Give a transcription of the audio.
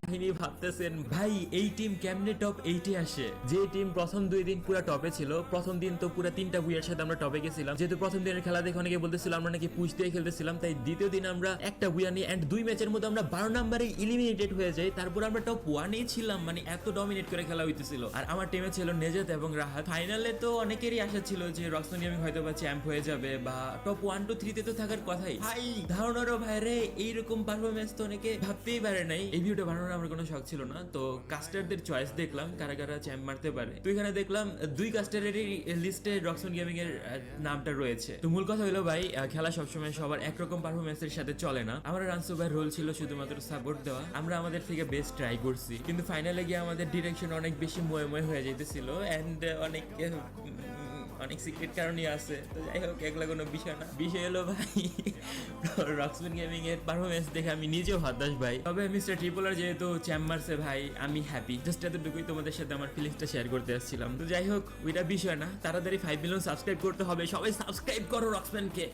কাহিনী ভাবতেছেন ভাই এই টিম কেমনে টপ 8 এ আসে। যে টিম প্রথম 2 দিন পুরো টপে ছিল, প্রথম দিন তো পুরো 3টা বুইয়ের সাথে আমরা টপে গেছিলাম, যেহেতু প্রথম দিনের খেলা দেখে অনেকে বলতেছিল আমরা নাকি পুশ দিয়ে খেলতেছিলাম, তাই দ্বিতীয় দিন আমরা একটা বুইয়া নিয়ে এন্ড 2 ম্যাচের মধ্যে আমরা 12 নম্বরে এলিমিনেটেড হয়ে যাই। তারপর আমরা টপ 1 এ ছিলাম, মানে এত ডমিনেট করে খেলা হইতেছিল। আর আমার টিমে ছিল নেজাত এবং রাহাত। ফাইনালে তো অনেকেরই আশা ছিল যে রক্সন গেমিং হয়তো বা চ্যাম্প হয়ে যাবে বা টপ 1 2 3 তে তো থাকার কথাই। ভাই ধারণারও বাইরে এইরকম পারফরমেন্স তো অনেকে ভাবতেই পারে নাই। এই ভিডিওটা বানানোর আমার কোনো শখ ছিল না, তো কাস্টারদের চয়েস দেখলাম কারা কারা চ্যাম্প মারতে পারে। তো এখানে দেখলাম 2 কাস্টারেরই লিস্টে রক্সন গেমিং এর নামটা রয়েছে। তো মূল কথা হলো ভাই খেলা সবসময় সবার একরকম পারফরমেন্সের সাথে চলে না। আমার রানসু ভাই রোল ছিল শুধুমাত্র সাপোর্ট দেওয়া, আমরা আমাদের থেকে বেস্ট ট্রাই করছি, কিন্তু ফাইনালে গিয়ে আমাদের ডিরেকশন অনেক বেশি ময়ে হয়ে যেতেছিল এন্ড অনেক সিক্রেট কারণই আছে। তো যাই হোক এগুলা কোনো বিষয় না, বিষয় হলো ভাই রক্সম্যান গেমিং এর পারফরমেন্স দেখে আমি নিজেও হতাশ ভাই। তবে মিস্টার ট্রিপলার যেহেতু চ্যাম্বারসে ভাই আমি হ্যাপি, জাস্ট এতটুকুই তোমাদের সাথে আমার ফিলিংসটা শেয়ার করতে আসছিলাম। তো যাই হোক ওইটা বিষয় না, তাড়াতাড়ি 5 মিলিয়ন সাবস্ক্রাইব করতে হবে, সবাই সাবস্ক্রাইব করো রক্সম্যানকে।